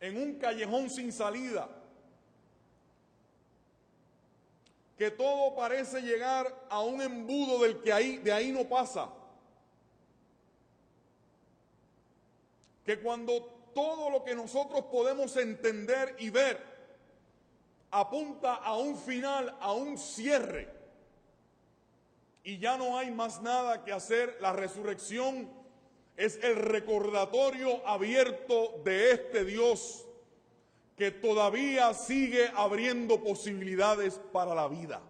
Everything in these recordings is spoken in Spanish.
en un callejón sin salida, que todo parece llegar a un embudo de ahí no pasa, que cuando todo lo que nosotros podemos entender y ver apunta a un final, a un cierre, y ya no hay más nada que hacer, la resurrección es el recordatorio abierto de este Dios que todavía sigue abriendo posibilidades para la vida.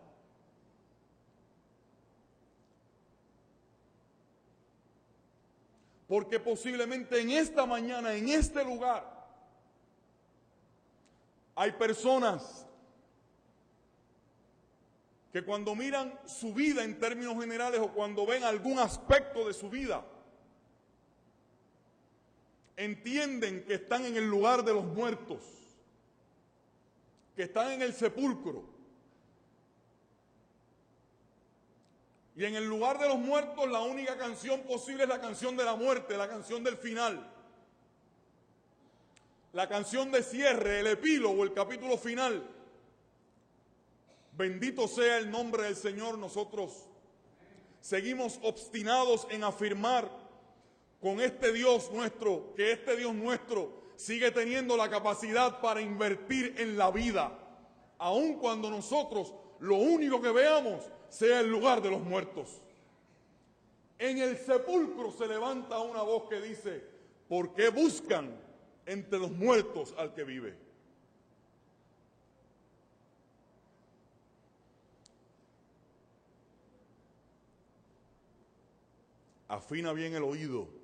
Porque posiblemente en esta mañana, en este lugar, hay personas que cuando miran su vida en términos generales o cuando ven algún aspecto de su vida, entienden que están en el lugar de los muertos, que están en el sepulcro. Y en el lugar de los muertos la única canción posible es la canción de la muerte, la canción del final. La canción de cierre, el epílogo, el capítulo final. Bendito sea el nombre del Señor. Nosotros seguimos obstinados en afirmar con este Dios nuestro, que este Dios nuestro sigue teniendo la capacidad para invertir en la vida, aun cuando nosotros lo único que veamos sea el lugar de los muertos. En el sepulcro se levanta una voz que dice: ¿por qué buscan entre los muertos al que vive? Afina bien el oído.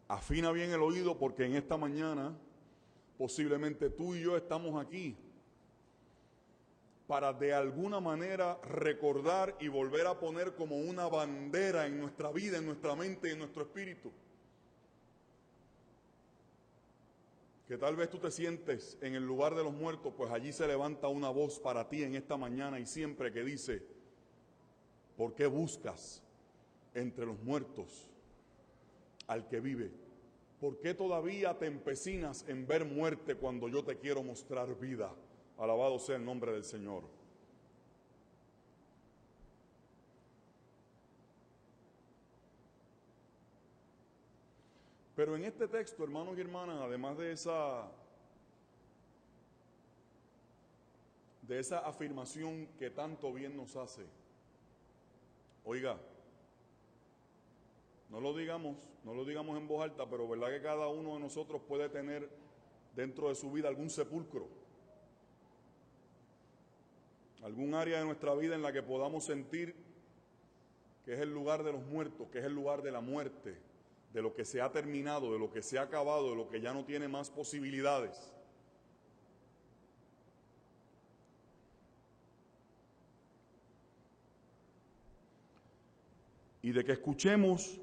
Afina bien el oído, porque en esta mañana posiblemente tú y yo estamos aquí para de alguna manera recordar y volver a poner como una bandera en nuestra vida, en nuestra mente y en nuestro espíritu, que tal vez tú te sientes en el lugar de los muertos, pues allí se levanta una voz para ti en esta mañana y siempre que dice: ¿por qué buscas entre los muertos al que vive? ¿Por qué todavía te empecinas en ver muerte cuando yo te quiero mostrar vida? Alabado sea el nombre del Señor. Pero en este texto, hermanos y hermanas, además de esa afirmación que tanto bien nos hace, oiga, no lo digamos en voz alta, pero verdad que cada uno de nosotros puede tener dentro de su vida algún sepulcro, algún área de nuestra vida en la que podamos sentir que es el lugar de los muertos, que es el lugar de la muerte, de lo que se ha terminado, de lo que se ha acabado, de lo que ya no tiene más posibilidades. Y de que escuchemos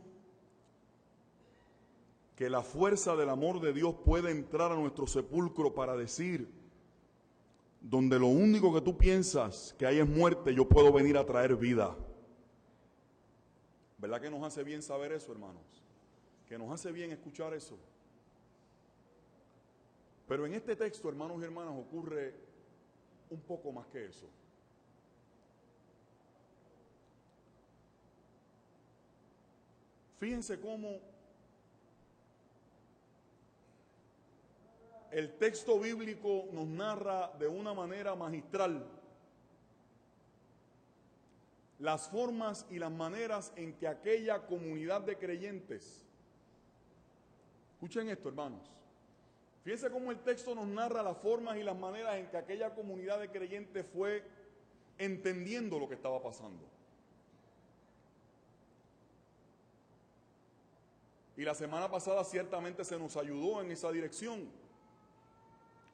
que la fuerza del amor de Dios puede entrar a nuestro sepulcro para decir: donde lo único que tú piensas que hay es muerte, yo puedo venir a traer vida. ¿Verdad que nos hace bien saber eso, hermanos? Que nos hace bien escuchar eso. Pero en este texto, hermanos y hermanas, ocurre un poco más que eso. Fíjense cómo el texto bíblico nos narra de una manera magistral las formas y las maneras en que aquella comunidad de creyentes, escuchen esto, hermanos, fíjense cómo el texto nos narra las formas y las maneras en que aquella comunidad de creyentes fue entendiendo lo que estaba pasando. Y la semana pasada ciertamente se nos ayudó en esa dirección.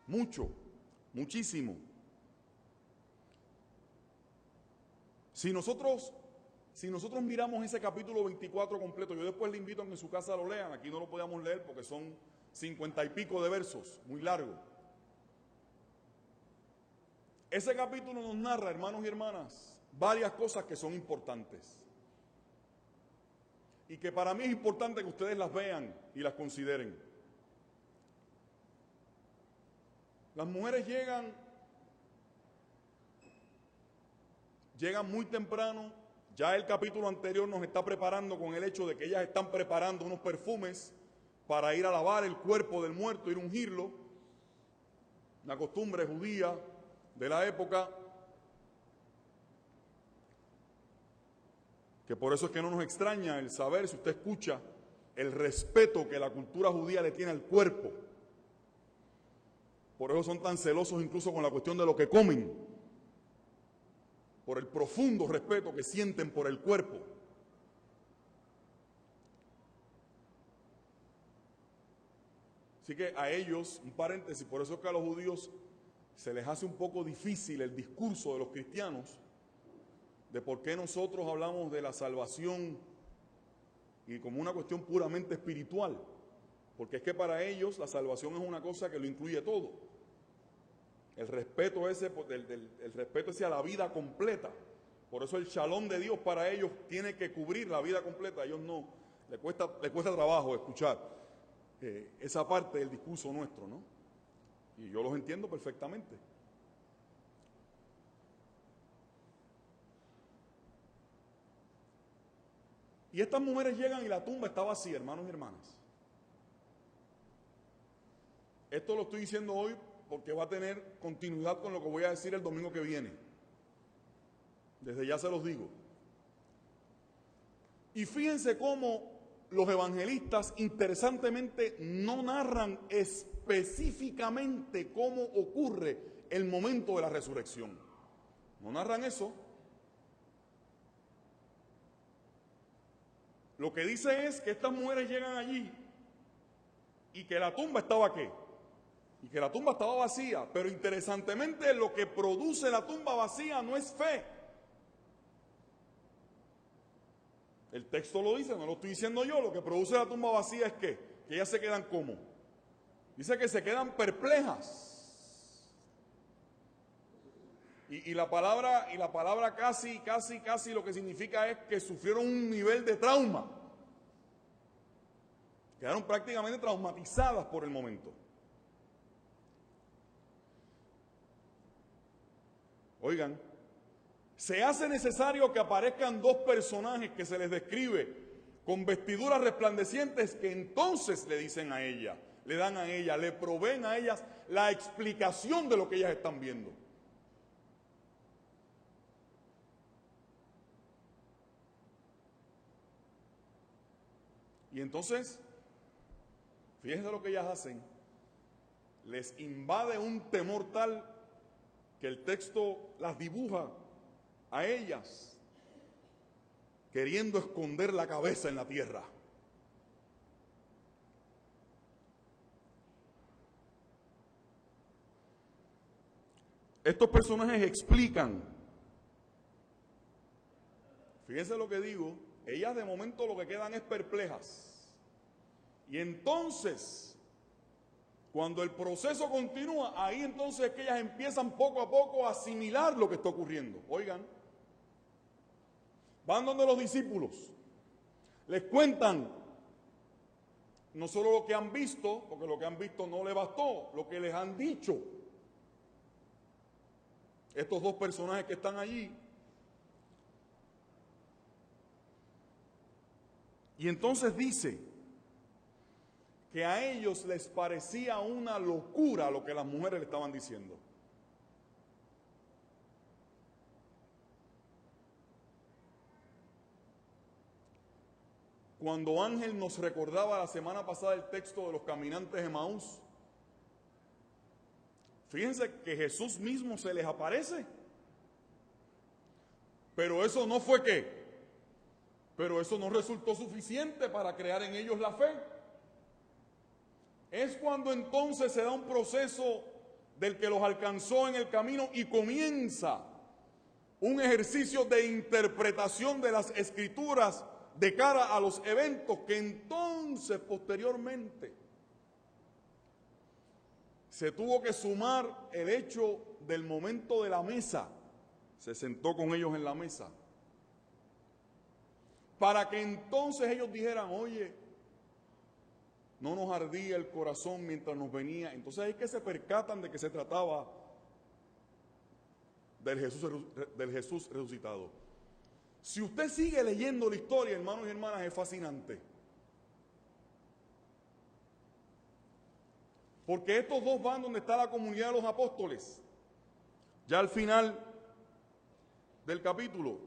Mucho, muchísimo. Si nosotros miramos ese capítulo 24 completo, yo después le invito a que en su casa lo lean, aquí no lo podíamos leer porque son 50 y pico de versos, muy largo. Ese capítulo nos narra, hermanos y hermanas, varias cosas que son importantes. Y que para mí es importante que ustedes las vean y las consideren. Las mujeres llegan muy temprano. Ya el capítulo anterior nos está preparando con el hecho de que ellas están preparando unos perfumes para ir a lavar el cuerpo del muerto, ir a ungirlo. Una costumbre judía de la época, que por eso es que no nos extraña el saber, si usted escucha, el respeto que la cultura judía le tiene al cuerpo. Por eso son tan celosos incluso con la cuestión de lo que comen, por el profundo respeto que sienten por el cuerpo. Así que a ellos, un paréntesis, por eso es que a los judíos se les hace un poco difícil el discurso de los cristianos de por qué nosotros hablamos de la salvación y como una cuestión puramente espiritual. Porque es que para ellos la salvación es una cosa que lo incluye todo. El respeto ese, el respeto ese a la vida completa. Por eso el shalom de Dios para ellos tiene que cubrir la vida completa. A ellos no, le cuesta trabajo escuchar esa parte del discurso nuestro, ¿no? Y yo los entiendo perfectamente. Y estas mujeres llegan y la tumba está vacía, hermanos y hermanas. Esto lo estoy diciendo hoy porque va a tener continuidad con lo que voy a decir el domingo que viene. Desde ya se los digo. Y fíjense cómo los evangelistas interesantemente no narran específicamente cómo ocurre el momento de la resurrección. No narran eso. Lo que dice es que estas mujeres llegan allí y que la tumba estaba ¿qué? Y que la tumba estaba vacía. Pero interesantemente lo que produce la tumba vacía no es fe. El texto lo dice, no lo estoy diciendo yo. Lo que produce la tumba vacía es ¿qué? Que ellas se quedan ¿cómo? Dice que se quedan perplejas. Y la palabra casi lo que significa es que sufrieron un nivel de trauma. Quedaron prácticamente traumatizadas por el momento. Oigan, se hace necesario que aparezcan dos personajes que se les describe con vestiduras resplandecientes que entonces le dicen a ella, le dan a ella, le proveen a ellas la explicación de lo que ellas están viendo. Y entonces, fíjense lo que ellas hacen, les invade un temor tal que el texto las dibuja a ellas queriendo esconder la cabeza en la tierra. Estos personajes explican, fíjense lo que digo, ellas de momento lo que quedan es perplejas. Y entonces, cuando el proceso continúa, ahí entonces es que ellas empiezan poco a poco a asimilar lo que está ocurriendo. Oigan, van donde los discípulos, les cuentan no solo lo que han visto, porque lo que han visto no les bastó, lo que les han dicho estos dos personajes que están allí. Y entonces dice que a ellos les parecía una locura lo que las mujeres le estaban diciendo. Cuando Ángel nos recordaba la semana pasada el texto de los caminantes de Emaús, fíjense que Jesús mismo se les aparece. Pero eso no fue ¿qué? Pero eso no resultó suficiente para crear en ellos la fe. Es cuando entonces se da un proceso del que los alcanzó en el camino y comienza un ejercicio de interpretación de las escrituras de cara a los eventos que entonces posteriormente se tuvo que sumar el hecho del momento de la mesa. Se sentó con ellos en la mesa para que entonces ellos dijeran, oye, no nos ardía el corazón mientras nos venía. Entonces es que se percatan de que se trataba del Jesús resucitado. Si usted sigue leyendo la historia, hermanos y hermanas, es fascinante. Porque estos dos van donde está la comunidad de los apóstoles. Ya al final del capítulo.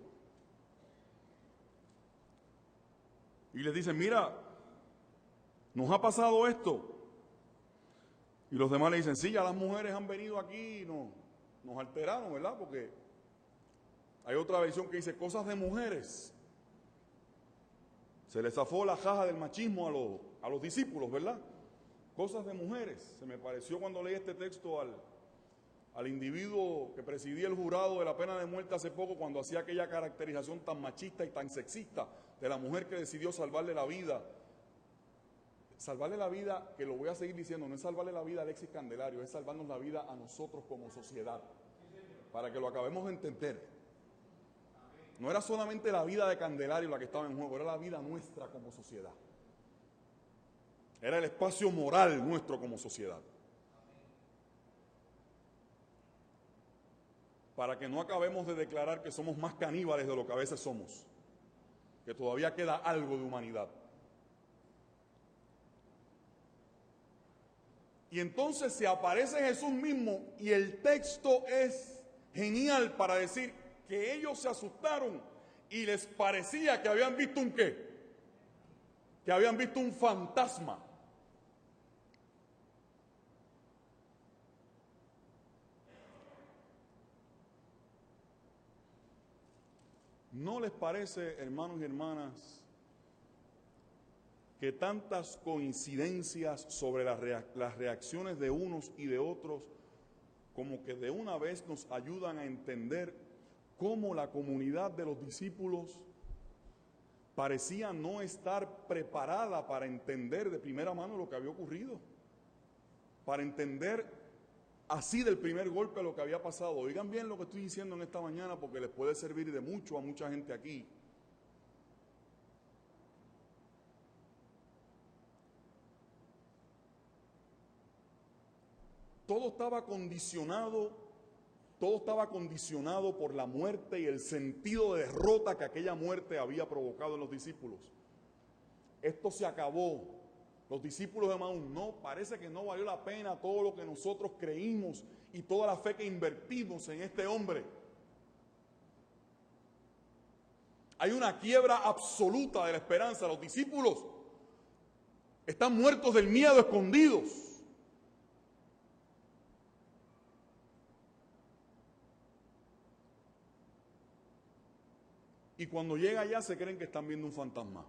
Y les dicen, mira, nos ha pasado esto. Y los demás le dicen, sí, ya las mujeres han venido aquí y nos alteraron, ¿verdad? Porque hay otra versión que dice, cosas de mujeres. Se les zafó la jaja del machismo a los discípulos, ¿verdad? Cosas de mujeres. Se me pareció cuando leí este texto al individuo que presidía el jurado de la pena de muerte hace poco, cuando hacía aquella caracterización tan machista y tan sexista de la mujer que decidió salvarle la vida. Salvarle la vida, que lo voy a seguir diciendo, no es salvarle la vida a Alexis Candelario, es salvarnos la vida a nosotros como sociedad, para que lo acabemos de entender. No era solamente la vida de Candelario la que estaba en juego, era la vida nuestra como sociedad. Era el espacio moral nuestro como sociedad. Para que no acabemos de declarar que somos más caníbales de lo que a veces somos, que todavía queda algo de humanidad. Y entonces se aparece Jesús mismo y el texto es genial para decir que ellos se asustaron y les parecía que habían visto un ¿qué? Que habían visto un fantasma. ¿No les parece, hermanos y hermanas, que tantas coincidencias sobre las reacciones de unos y de otros, como que de una vez nos ayudan a entender cómo la comunidad de los discípulos parecía no estar preparada para entender de primera mano lo que había ocurrido, para entender así del primer golpe lo que había pasado? Oigan bien lo que estoy diciendo en esta mañana porque les puede servir de mucho a mucha gente aquí. Todo estaba condicionado por la muerte y el sentido de derrota que aquella muerte había provocado en los discípulos. Esto se acabó. Los discípulos de Maús, no, parece que no valió la pena todo lo que nosotros creímos y toda la fe que invertimos en este hombre. Hay una quiebra absoluta de la esperanza. Los discípulos están muertos del miedo, escondidos. Y cuando llega allá se creen que están viendo un fantasma.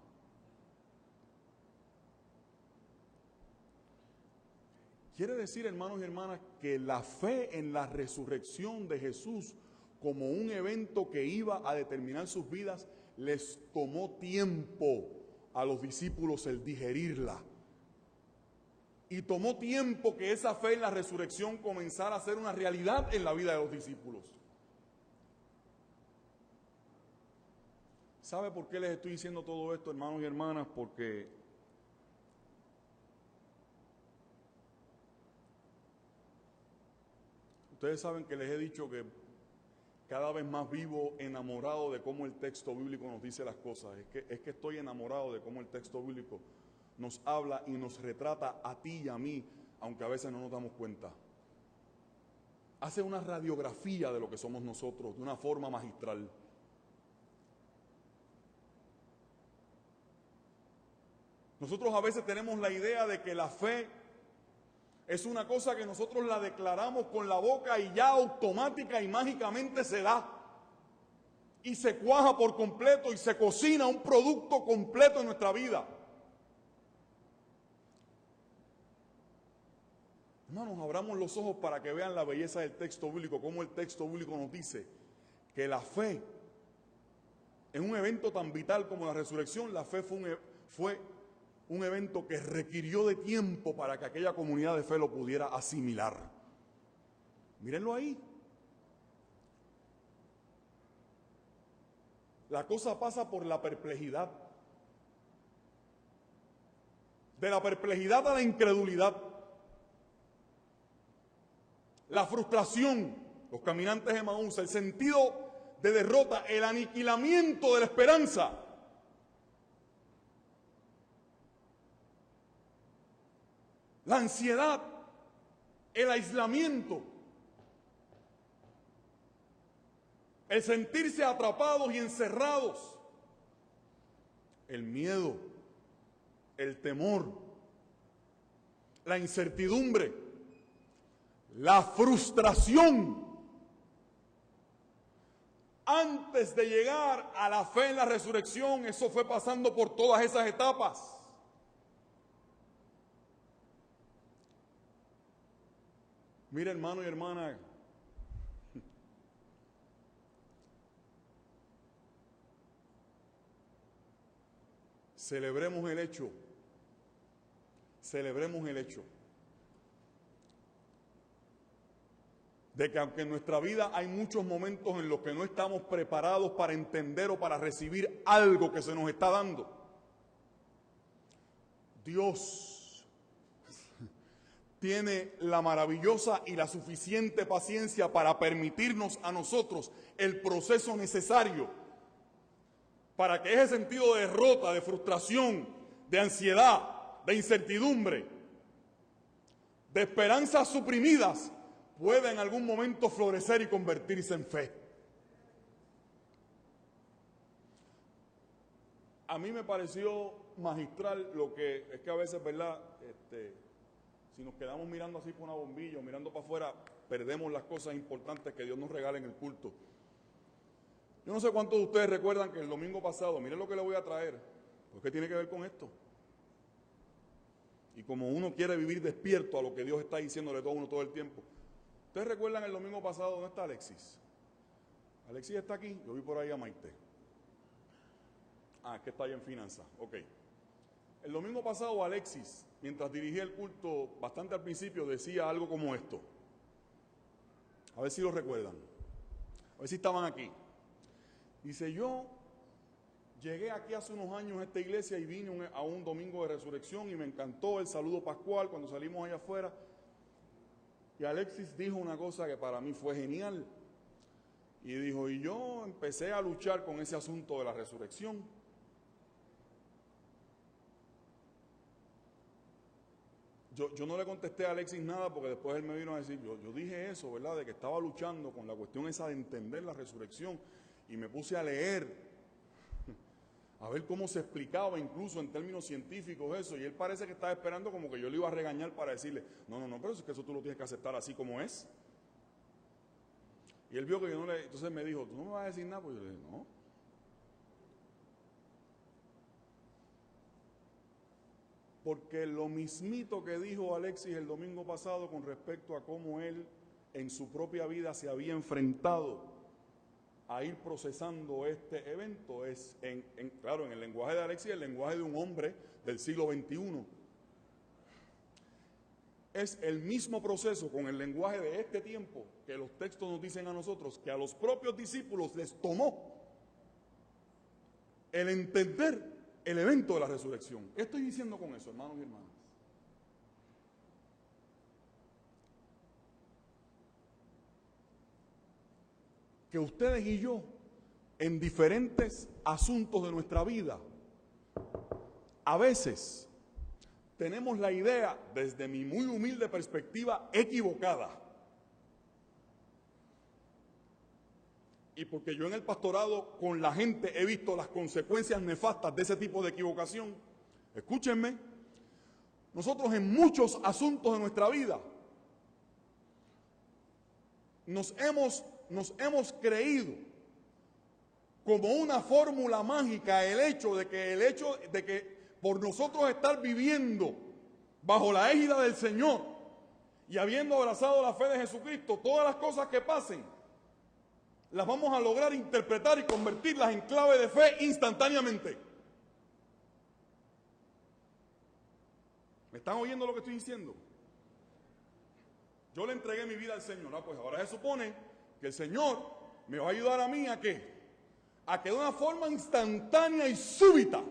Quiere decir, hermanos y hermanas, que la fe en la resurrección de Jesús como un evento que iba a determinar sus vidas, les tomó tiempo a los discípulos el digerirla. Y tomó tiempo que esa fe en la resurrección comenzara a ser una realidad en la vida de los discípulos. ¿Sabe por qué les estoy diciendo todo esto, hermanos y hermanas? Porque ustedes saben que les he dicho que cada vez más vivo enamorado de cómo el texto bíblico nos dice las cosas. Es que estoy enamorado de cómo el texto bíblico nos habla y nos retrata a ti y a mí, aunque a veces no nos damos cuenta. Hace una radiografía de lo que somos nosotros de una forma magistral. Nosotros a veces tenemos la idea de que la fe es una cosa que nosotros la declaramos con la boca y ya automática y mágicamente se da. Y se cuaja por completo y se cocina un producto completo en nuestra vida. Hermanos, abramos los ojos para que vean la belleza del texto bíblico, cómo el texto bíblico nos dice que la fe, en un evento tan vital como la resurrección, la fe fue un evento que requirió de tiempo para que aquella comunidad de fe lo pudiera asimilar. Mírenlo ahí. La cosa pasa por la perplejidad. de la perplejidad a la incredulidad, la frustración, los caminantes de Emaús, el sentido de derrota, el aniquilamiento de la esperanza. La ansiedad, el aislamiento, el sentirse atrapados y encerrados, el miedo, el temor, la incertidumbre, la frustración. Antes de llegar a la fe en la resurrección, eso fue pasando por todas esas etapas. Mira, hermano y hermana, celebremos el hecho de que aunque en nuestra vida hay muchos momentos en los que no estamos preparados para entender o para recibir algo que se nos está dando, Dios tiene la maravillosa y la suficiente paciencia para permitirnos a nosotros el proceso necesario para que ese sentido de derrota, de frustración, de ansiedad, de incertidumbre, de esperanzas suprimidas, pueda en algún momento florecer y convertirse en fe. A mí me pareció magistral lo que es que a veces, ¿verdad? Si nos quedamos mirando así por una bombilla o mirando para afuera, perdemos las cosas importantes que Dios nos regala en el culto. Yo no sé cuántos de ustedes recuerdan que el domingo pasado, miren lo que le voy a traer, porque tiene que ver con esto. Y como uno quiere vivir despierto a lo que Dios está diciéndole a uno todo el tiempo. ¿Ustedes recuerdan el domingo pasado dónde está Alexis? Alexis está aquí, yo vi por ahí a Maite. Es que está ahí en finanzas, ok. El domingo pasado Alexis, mientras dirigía el culto, bastante al principio, decía algo como esto. A ver si lo recuerdan. A ver si estaban aquí. Dice, yo llegué aquí hace unos años a esta iglesia y vine a un domingo de resurrección y me encantó el saludo pascual cuando salimos allá afuera. Y Alexis dijo una cosa que para mí fue genial. Y dijo, y yo empecé a luchar con ese asunto de la resurrección. Yo no le contesté a Alexis nada porque después él me vino a decir, yo dije eso, ¿verdad? De que estaba luchando con la cuestión esa de entender la resurrección. Y me puse a leer, a ver cómo se explicaba incluso en términos científicos eso. Y él parece que estaba esperando como que yo le iba a regañar para decirle, no, pero es que eso tú lo tienes que aceptar así como es. Y él vio que yo no le... Entonces me dijo, ¿tú no me vas a decir nada? Pues yo le dije, no. Porque lo mismito que dijo Alexis el domingo pasado con respecto a cómo él en su propia vida se había enfrentado a ir procesando este evento, es, claro, en el lenguaje de Alexis, el lenguaje de un hombre del siglo XXI. Es el mismo proceso con el lenguaje de este tiempo que los textos nos dicen a nosotros, que a los propios discípulos les tomó el entender el evento de la resurrección. ¿Qué estoy diciendo con eso, hermanos y hermanas? Que ustedes y yo, en diferentes asuntos de nuestra vida, a veces tenemos la idea, desde mi muy humilde perspectiva, equivocada. Y porque yo en el pastorado con la gente he visto las consecuencias nefastas de ese tipo de equivocación, escúchenme, nosotros en muchos asuntos de nuestra vida nos hemos creído como una fórmula mágica el hecho de que por nosotros estar viviendo bajo la égida del Señor y habiendo abrazado la fe de Jesucristo, todas las cosas que pasen las vamos a lograr interpretar y convertirlas en clave de fe instantáneamente. ¿Me están oyendo lo que estoy diciendo? Yo le entregué mi vida al Señor. Pues ahora se supone que el Señor me va a ayudar a mí a ¿qué? A que de una forma instantánea y súbita,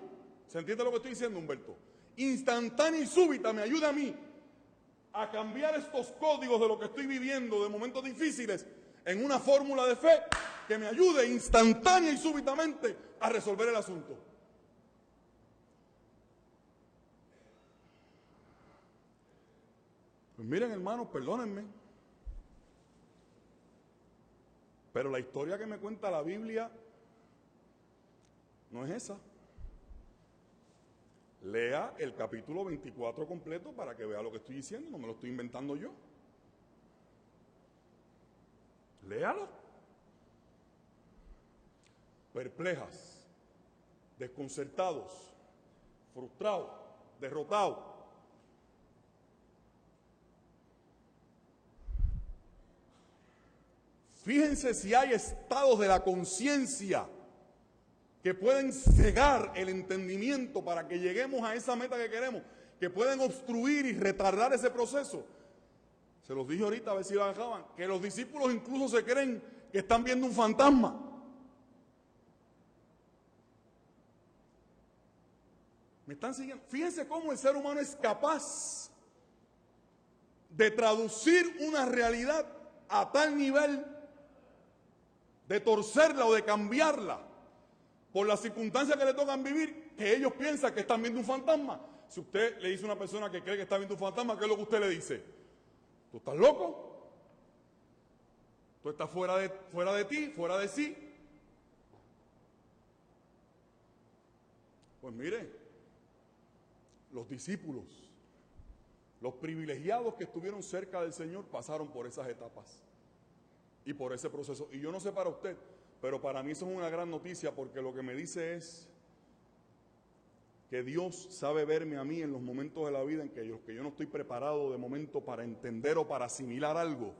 ¿se entiende lo que estoy diciendo, Humberto? instantánea y súbita me ayude a mí a cambiar estos códigos de lo que estoy viviendo, de momentos difíciles, en una fórmula de fe que me ayude instantánea y súbitamente a resolver el asunto. Pues miren, hermanos, perdónenme, pero la historia que me cuenta la Biblia no es esa. Lea el capítulo 24 completo para que vea lo que estoy diciendo, no me lo estoy inventando yo. Léalo. Perplejas, desconcertados, frustrados, derrotados. Fíjense si hay estados de la conciencia que pueden cegar el entendimiento para que lleguemos a esa meta que queremos, que pueden obstruir y retardar ese proceso. Se los dije ahorita, a ver si lo dejaban, que los discípulos incluso se creen que están viendo un fantasma. ¿Me están siguiendo? Fíjense cómo el ser humano es capaz de traducir una realidad a tal nivel, de torcerla o de cambiarla por las circunstancias que le tocan vivir, que ellos piensan que están viendo un fantasma. Si usted le dice a una persona que cree que está viendo un fantasma, ¿qué es lo que usted le dice? ¿Tú estás loco? ¿Tú estás fuera de ti, fuera de sí? Pues mire, los discípulos, los privilegiados que estuvieron cerca del Señor pasaron por esas etapas y por ese proceso. Y yo no sé para usted, pero para mí eso es una gran noticia, porque lo que me dice es que Dios sabe verme a mí en los momentos de la vida en que yo no estoy preparado de momento para entender o para asimilar algo,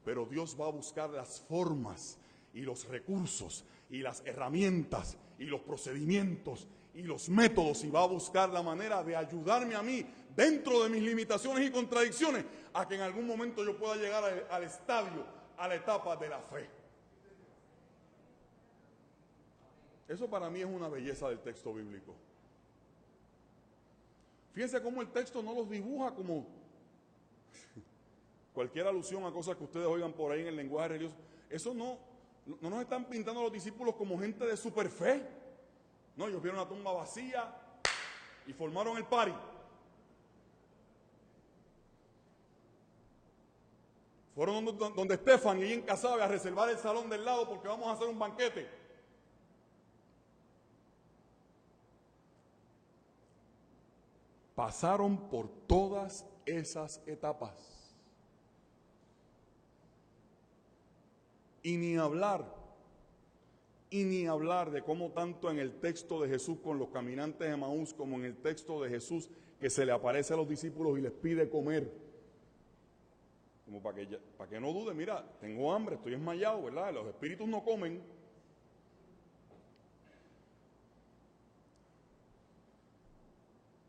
pero Dios va a buscar las formas y los recursos y las herramientas y los procedimientos y los métodos, y va a buscar la manera de ayudarme a mí dentro de mis limitaciones y contradicciones a que en algún momento yo pueda llegar al estadio, a la etapa de la fe. Eso para mí es una belleza del texto bíblico. Fíjense cómo el texto no los dibuja como cualquier alusión a cosas que ustedes oigan por ahí en el lenguaje religioso. Eso no nos están pintando a los discípulos como gente de super fe. No, ellos vieron la tumba vacía y formaron el party. Fueron donde Estefan y ahí en Casabe a reservar el salón del lado porque vamos a hacer un banquete. Pasaron por todas esas etapas. Y ni hablar de cómo tanto en el texto de Jesús con los caminantes de Emaús, como en el texto de Jesús que se le aparece a los discípulos y les pide comer. Como para que no dude, mira, tengo hambre, estoy desmayado, ¿verdad? Los espíritus no comen.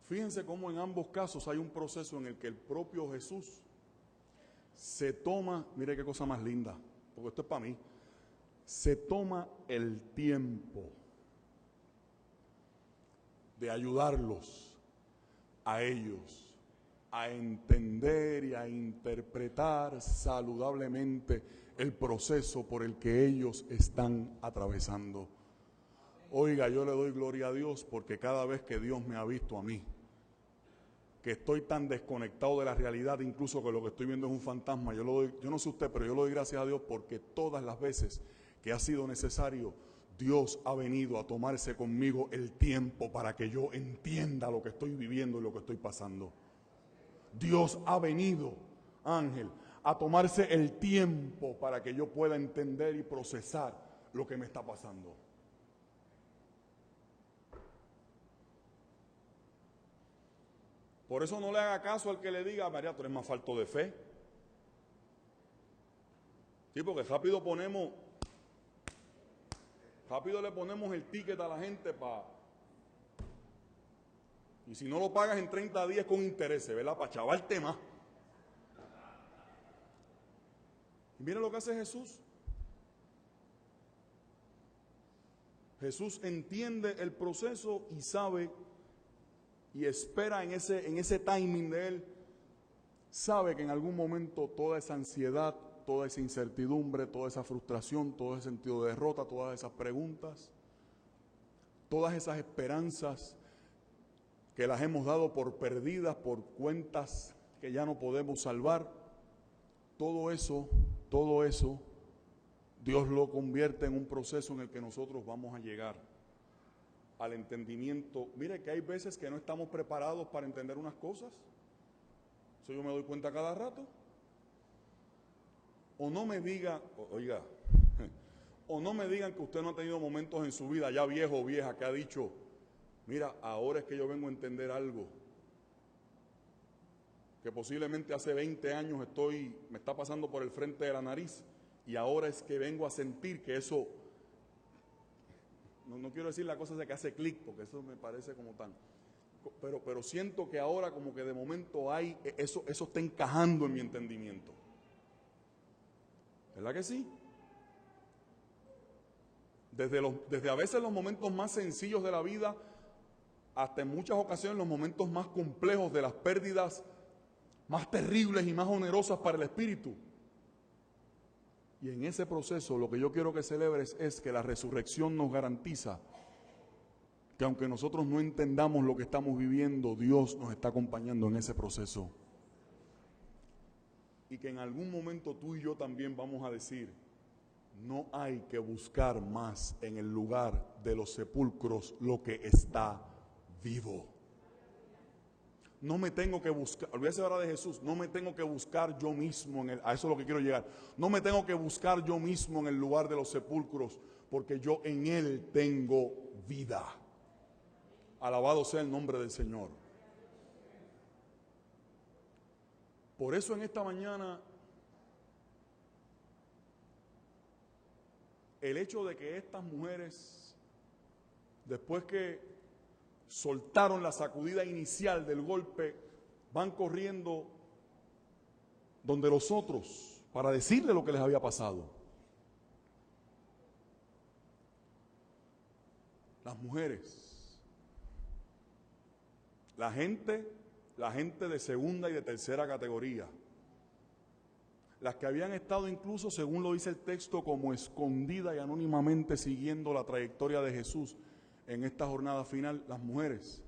Fíjense cómo en ambos casos hay un proceso en el que el propio Jesús se toma, mire qué cosa más linda, porque esto es para mí, se toma el tiempo de ayudarlos a ellos a entender y a interpretar saludablemente el proceso por el que ellos están atravesando. Oiga, yo le doy gloria a Dios porque cada vez que Dios me ha visto a mí, que estoy tan desconectado de la realidad, incluso que lo que estoy viendo es un fantasma, yo no sé usted, pero yo le doy gracias a Dios porque todas las veces que ha sido necesario, Dios ha venido a tomarse conmigo el tiempo para que yo entienda lo que estoy viviendo y lo que estoy pasando. Dios ha venido, Ángel, a tomarse el tiempo para que yo pueda entender y procesar lo que me está pasando. Por eso no le haga caso al que le diga, María, tú eres más falto de fe. Sí, porque rápido le ponemos el ticket a la gente y si no lo pagas en 30 días con intereses, ¿verdad? Para chavarte más. Y mira lo que hace Jesús. Jesús entiende el proceso y sabe y espera en ese timing de Él, sabe que en algún momento toda esa ansiedad, toda esa incertidumbre, toda esa frustración, todo ese sentido de derrota, todas esas preguntas, todas esas esperanzas que las hemos dado por perdidas, por cuentas que ya no podemos salvar, todo eso, Dios lo convierte en un proceso en el que nosotros vamos a llegar al entendimiento. Mire que hay veces que no estamos preparados para entender unas cosas. Eso yo me doy cuenta cada rato. O no me digan, oiga, o no me digan que usted no ha tenido momentos en su vida, ya viejo o vieja, que ha dicho, mira, ahora es que yo vengo a entender algo, que posiblemente hace 20 años me está pasando por el frente de la nariz, y ahora es que vengo a sentir que eso, no quiero decir la cosa de que hace clic, porque eso me parece como tan, pero siento que ahora como que de momento eso está encajando en mi entendimiento. ¿Verdad que sí? Desde a veces los momentos más sencillos de la vida, hasta en muchas ocasiones los momentos más complejos de las pérdidas más terribles y más onerosas para el espíritu. Y en ese proceso lo que yo quiero que celebres es que la resurrección nos garantiza que aunque nosotros no entendamos lo que estamos viviendo, Dios nos está acompañando en ese proceso. Y que en algún momento tú y yo también vamos a decir, no hay que buscar más en el lugar de los sepulcros lo que está vivo. No me tengo que buscar, olvídese ahora de Jesús, no me tengo que buscar yo mismo, a eso es lo que quiero llegar. No me tengo que buscar yo mismo en el lugar de los sepulcros, porque yo en Él tengo vida. Alabado sea el nombre del Señor. Por eso en esta mañana, el hecho de que estas mujeres, después que soltaron la sacudida inicial del golpe, van corriendo donde los otros para decirle lo que les había pasado. Las mujeres, la gente de segunda y de tercera categoría, las que habían estado incluso, según lo dice el texto, como escondida y anónimamente siguiendo la trayectoria de Jesús en esta jornada final, las mujeres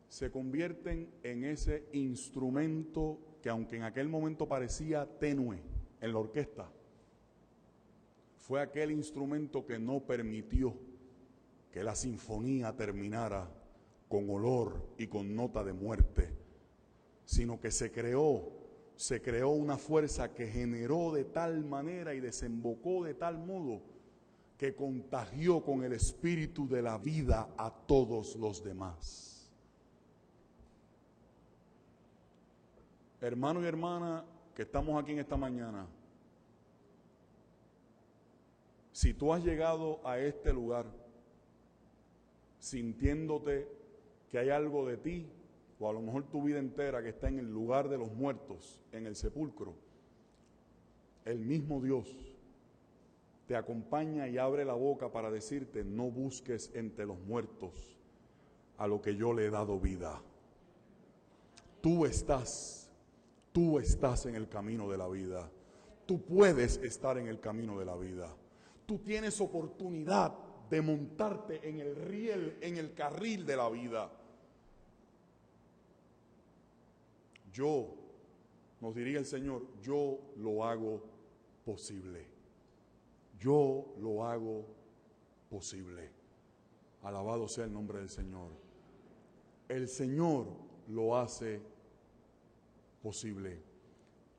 se convierten en ese instrumento que, aunque en aquel momento parecía tenue en la orquesta, fue aquel instrumento que no permitió que la sinfonía terminara con olor y con nota de muerte, sino que se creó una fuerza que generó de tal manera y desembocó de tal modo que contagió con el espíritu de la vida a todos los demás. Hermano y hermana que estamos aquí en esta mañana, si tú has llegado a este lugar sintiéndote que hay algo de ti, o a lo mejor tu vida entera que está en el lugar de los muertos, en el sepulcro, el mismo Dios te acompaña y abre la boca para decirte, no busques entre los muertos a lo que yo le he dado vida. Tú estás en el camino de la vida. Tú puedes estar en el camino de la vida. Tú tienes oportunidad de montarte en el riel, en el carril de la vida. Nos diría el Señor, yo lo hago posible. Yo lo hago posible. Alabado sea el nombre del Señor. El Señor lo hace posible.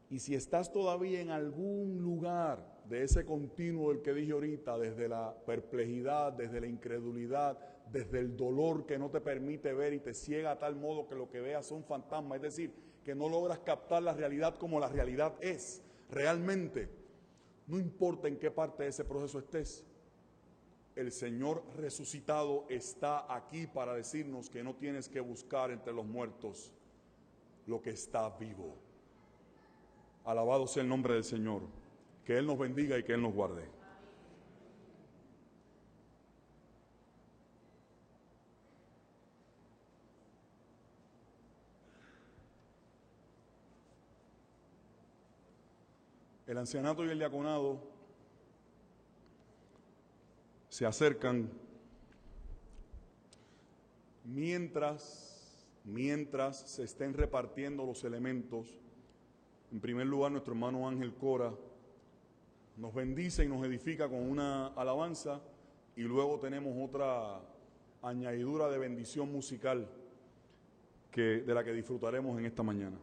Y si estás todavía en algún lugar de ese continuo del que dije ahorita, desde la perplejidad, desde la incredulidad, desde el dolor que no te permite ver y te ciega a tal modo que lo que veas son fantasmas, es decir, que no logras captar la realidad como la realidad es, realmente, no importa en qué parte de ese proceso estés, el Señor resucitado está aquí para decirnos que no tienes que buscar entre los muertos lo que está vivo. Alabado sea el nombre del Señor. Que Él nos bendiga y que Él nos guarde. el ancianato y el diaconado se acercan mientras se estén repartiendo los elementos. En primer lugar, nuestro hermano Ángel Cora nos bendice y nos edifica con una alabanza, y luego tenemos otra añadidura de bendición musical de la que disfrutaremos en esta mañana.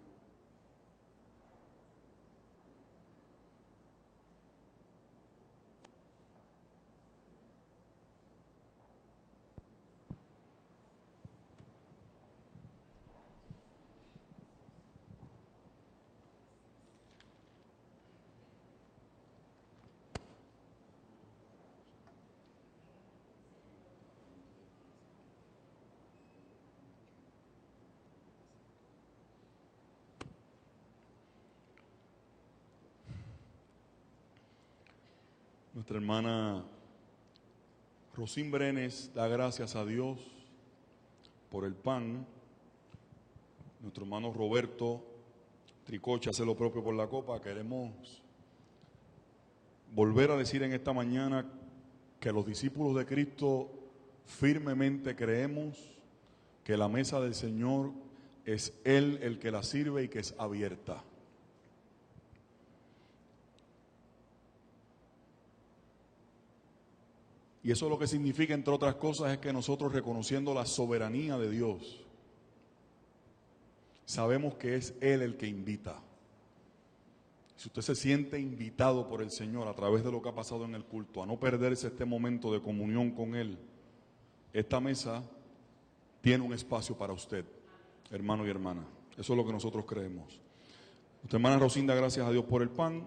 Nuestra hermana Rosín Brenes da gracias a Dios por el pan. Nuestro hermano Roberto Tricoche hace lo propio por la copa. Queremos volver a decir en esta mañana que los discípulos de Cristo firmemente creemos que la mesa del Señor es Él el que la sirve y que es abierta. Y eso lo que significa, entre otras cosas, es que nosotros, reconociendo la soberanía de Dios, sabemos que es Él el que invita. Si usted se siente invitado por el Señor a través de lo que ha pasado en el culto, a no perderse este momento de comunión con Él, esta mesa tiene un espacio para usted, hermano y hermana. Eso es lo que nosotros creemos. Nuestra hermana Rosinda, gracias a Dios por el pan,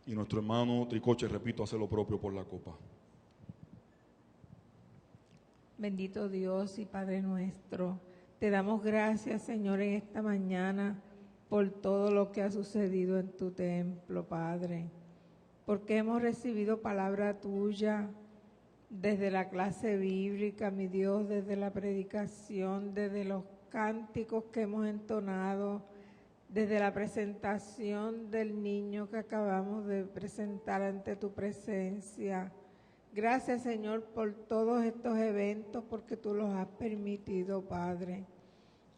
y nuestro hermano Tricoche, repito, hace lo propio por la copa. Bendito Dios y Padre nuestro, te damos gracias, Señor, en esta mañana por todo lo que ha sucedido en tu templo, Padre, porque hemos recibido palabra tuya desde la clase bíblica, mi Dios, desde la predicación, desde los cánticos que hemos entonado, desde la presentación del niño que acabamos de presentar ante tu presencia. Gracias, Señor, por todos estos eventos, porque tú los has permitido, Padre.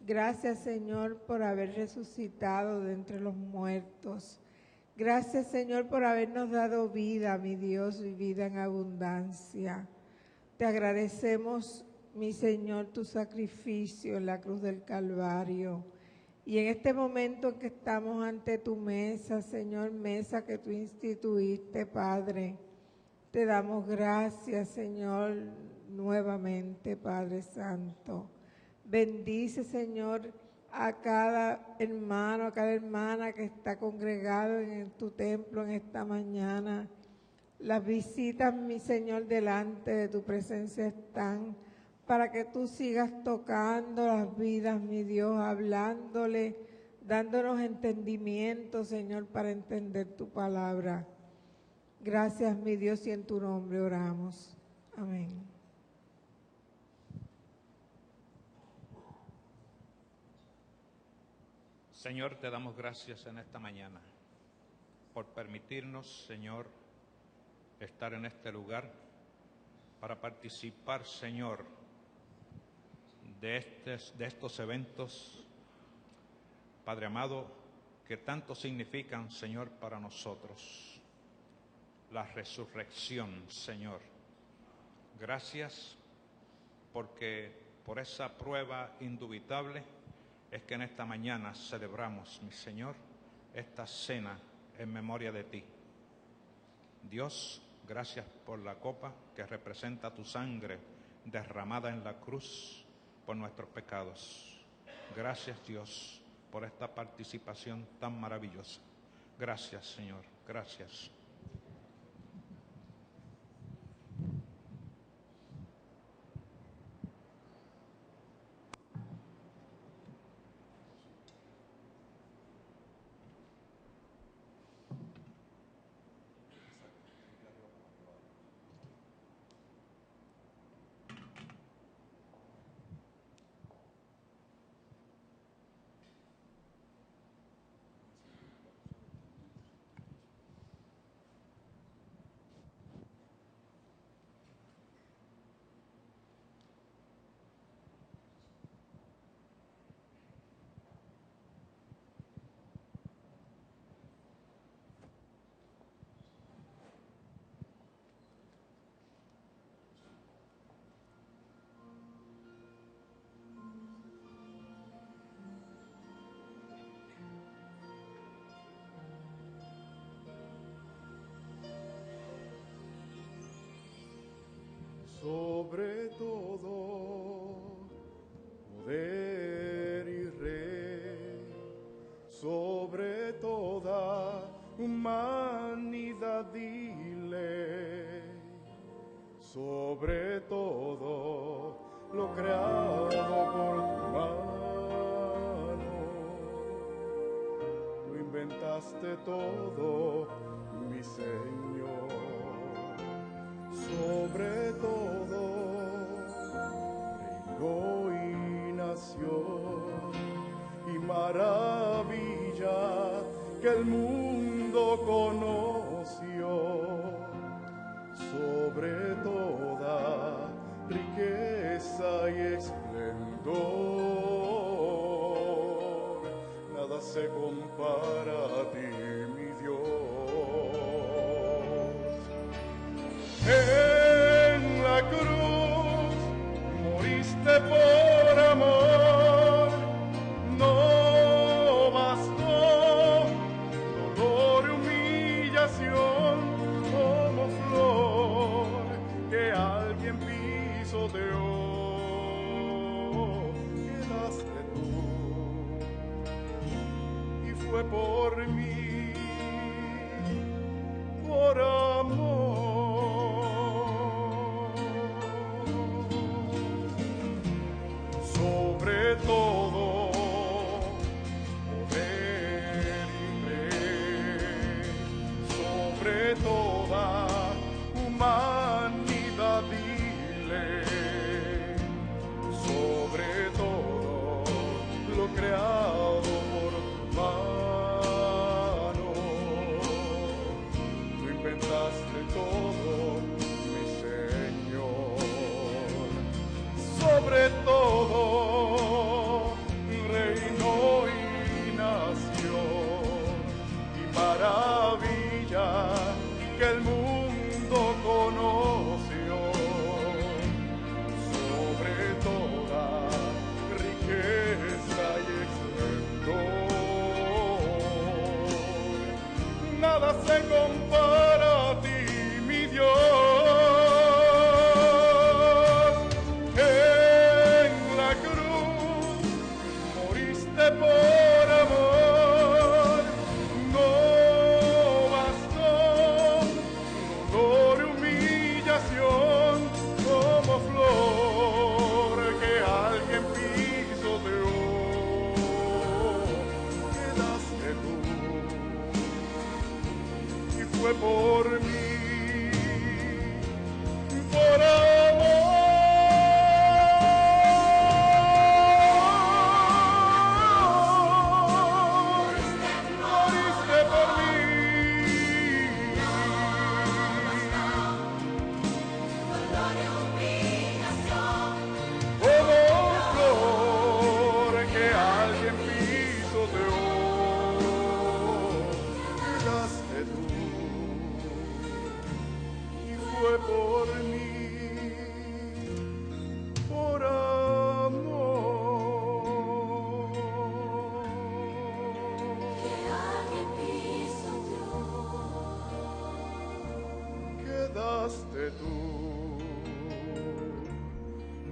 Gracias, Señor, por haber resucitado de entre los muertos. Gracias, Señor, por habernos dado vida, mi Dios, y vida en abundancia. Te agradecemos, mi Señor, tu sacrificio en la cruz del Calvario. Y en este momento en que estamos ante tu mesa, Señor, mesa que tú instituiste, Padre, te damos gracias, Señor, nuevamente, Padre Santo. Bendice, Señor, a cada hermano, a cada hermana que está congregado en tu templo en esta mañana. Las visitas, mi Señor, delante de tu presencia están para que tú sigas tocando las vidas, mi Dios, hablándole, dándonos entendimiento, Señor, para entender tu palabra. Gracias, mi Dios, y en tu nombre oramos. Amén. Señor, te damos gracias en esta mañana por permitirnos, Señor, estar en este lugar para participar, Señor, de estos eventos, Padre amado, que tanto significan, Señor, para nosotros. La resurrección, Señor. Gracias porque por esa prueba indubitable es que en esta mañana celebramos, mi Señor, esta cena en memoria de ti. Dios, gracias por la copa que representa tu sangre derramada en la cruz por nuestros pecados. Gracias, Dios, por esta participación tan maravillosa. Gracias, Señor. Gracias. sobre todo poder y rey, sobre toda humanidad y ley, sobre todo lo creado por tu mano. Tú inventaste todo, mi Señor, sobre todo reinó y nació, y maravilla que el mundo conoció, sobre toda riqueza y esplendor, nada se compara a ti, mi Dios. En la cruz moriste por amor, no bastó dolor y humillación, como flor que alguien pisoteó, quedaste tú, y fue por mí, por amor. Sobre todo poder y rey, sobre toda humanidad y ley, sobre todo lo creado por tu mano. Tú inventaste todo, mi Señor, sobre todo reinó y nació, y maravilla que el mundo conoció, sobre toda riqueza y esplendor, nada se compara a ti, mi Dios. En la cruz moriste por amor, no bastó dolor y humillación, como flor que alguien pisoteó, quedaste tú, y fue por mí, por amor. Moriste por mí, como flor que alguien pisoteó, quedaste tú, y fue por mí, por amor. Quedaste tú,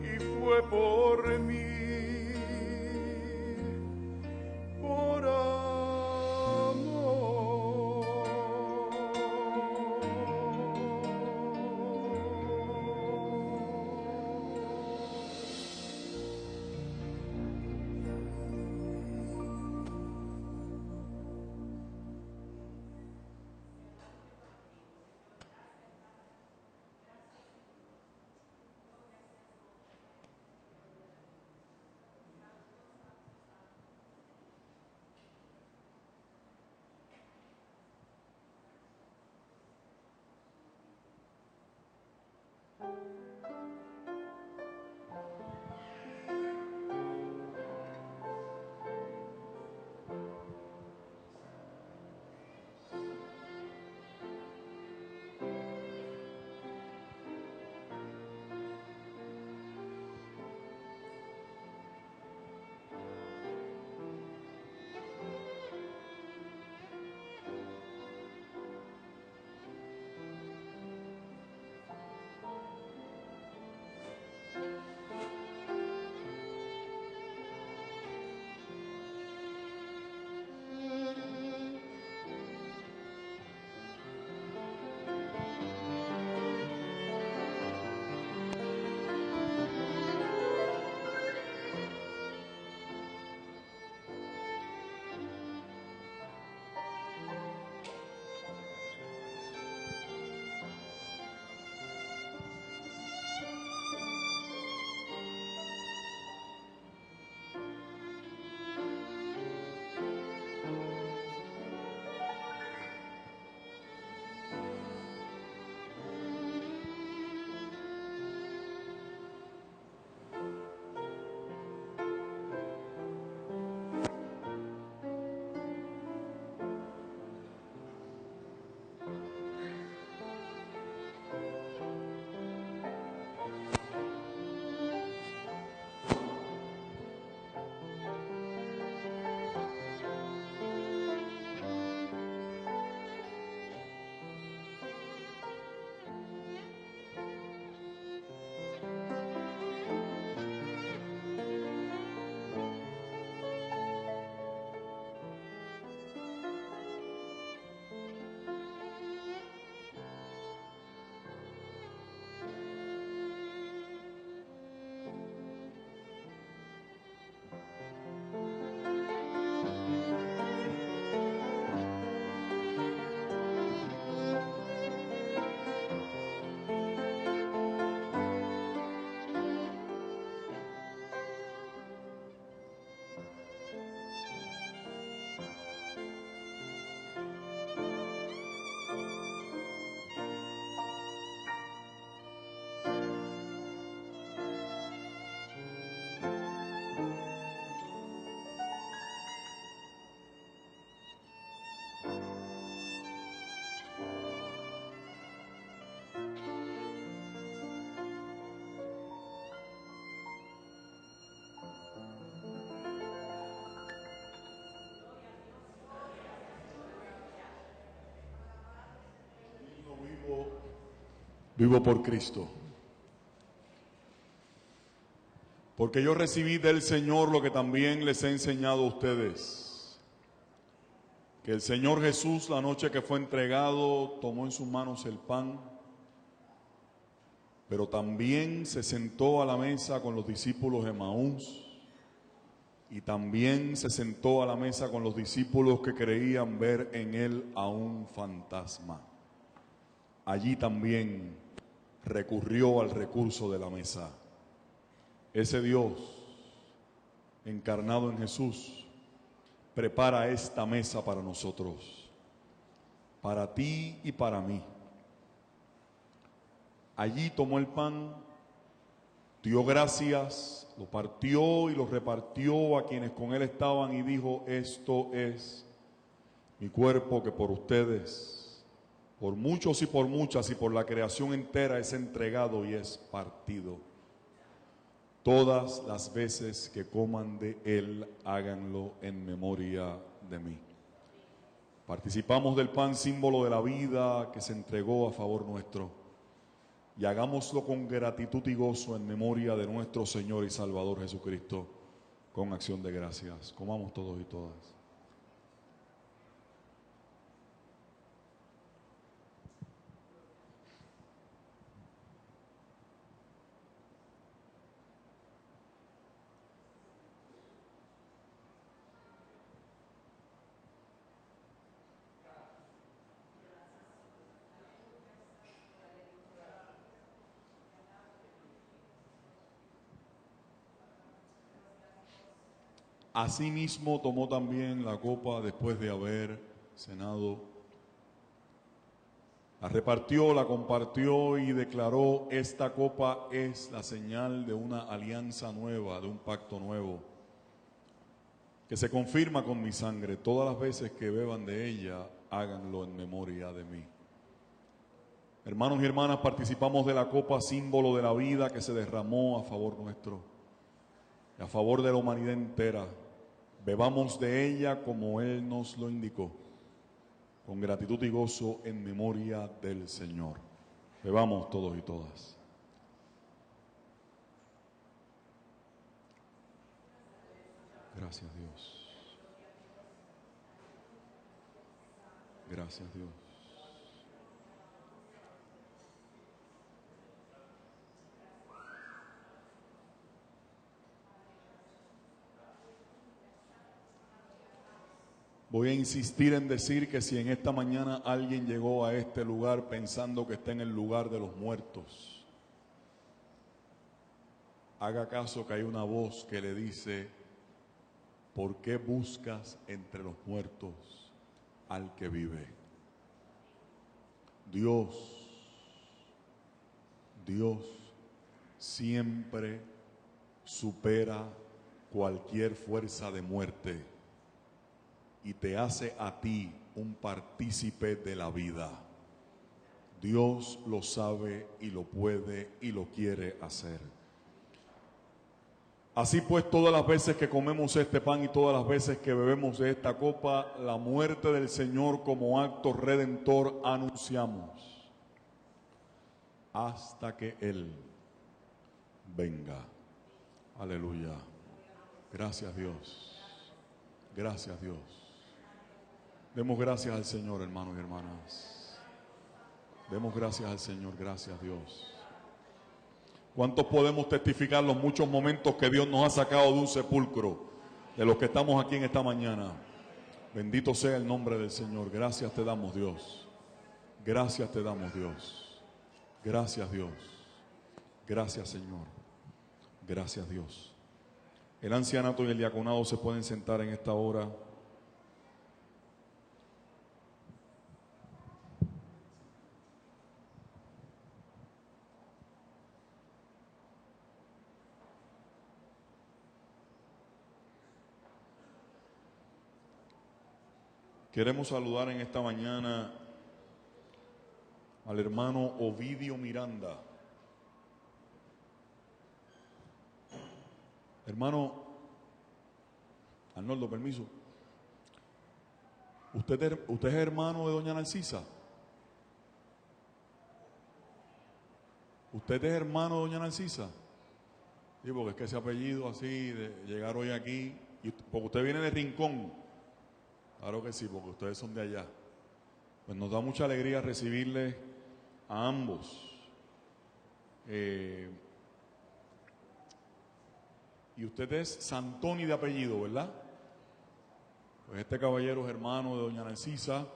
y fue por mí, por amor. Vivo por Cristo. Porque yo recibí del Señor lo que también les he enseñado a ustedes. Que el Señor Jesús, la noche que fue entregado, tomó en sus manos el pan, pero también se sentó a la mesa con los discípulos de Emaús, y también se sentó a la mesa con los discípulos que creían ver en él a un fantasma. Allí también recurrió al recurso de la mesa. Ese Dios encarnado en Jesús prepara esta mesa para nosotros, para ti y para mí. Allí tomó el pan, dio gracias, lo partió y lo repartió a quienes con él estaban y dijo: esto es mi cuerpo que por ustedes, por muchos y por muchas y por la creación entera es entregado y es partido. Todas las veces que coman de él, háganlo en memoria de mí. Participamos del pan, símbolo de la vida que se entregó a favor nuestro, y hagámoslo con gratitud y gozo en memoria de nuestro Señor y Salvador Jesucristo, con acción de gracias. Comamos todos y todas. Asimismo tomó también la copa después de haber cenado. La repartió, la compartió y declaró: esta copa es la señal de una alianza nueva, de un pacto nuevo, que se confirma con mi sangre. Todas las veces que beban de ella, háganlo en memoria de mí. Hermanos y hermanas, participamos de la copa, símbolo de la vida que se derramó a favor nuestro y a favor de la humanidad entera. Bebamos de ella como Él nos lo indicó, con gratitud y gozo en memoria del Señor. Bebamos todos y todas. Gracias, Dios. Gracias, Dios. Voy a insistir en decir que si en esta mañana alguien llegó a este lugar pensando que está en el lugar de los muertos, haga caso que hay una voz que le dice: ¿por qué buscas entre los muertos al que vive? Dios siempre supera cualquier fuerza de muerte y te hace a ti un partícipe de la vida. Dios lo sabe y lo puede y lo quiere hacer. Así pues, todas las veces que comemos este pan y todas las veces que bebemos de esta copa, la muerte del Señor como acto redentor anunciamos, hasta que Él venga. Aleluya. Gracias, Dios. Gracias, Dios. Demos gracias al Señor, hermanos y hermanas. Demos gracias al Señor. Gracias, Dios. ¿Cuántos podemos testificar los muchos momentos que Dios nos ha sacado de un sepulcro, de los que estamos aquí en esta mañana? Bendito sea el nombre del Señor. Gracias te damos, Dios. Gracias te damos, Dios. Gracias, Dios. Gracias, Señor. Gracias, Dios. El ancianato y el diaconado se pueden sentar en esta hora. Queremos saludar en esta mañana al hermano Ovidio Miranda. Hermano Arnoldo, permiso. ¿Usted es hermano de doña Narcisa? ¿Usted es hermano de doña Narcisa? Sí, porque es que ese apellido así, de llegar hoy aquí, porque usted viene de Rincón. Claro que sí, porque ustedes son de allá. Pues nos da mucha alegría recibirles a ambos. Y usted es Santoni de apellido, ¿verdad? Pues este caballero es hermano de doña Narcisa.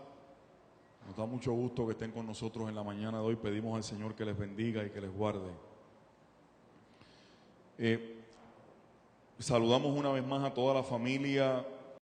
Nos da mucho gusto que estén con nosotros en la mañana de hoy. Pedimos al Señor que les bendiga y que les guarde. Saludamos una vez más a toda la familia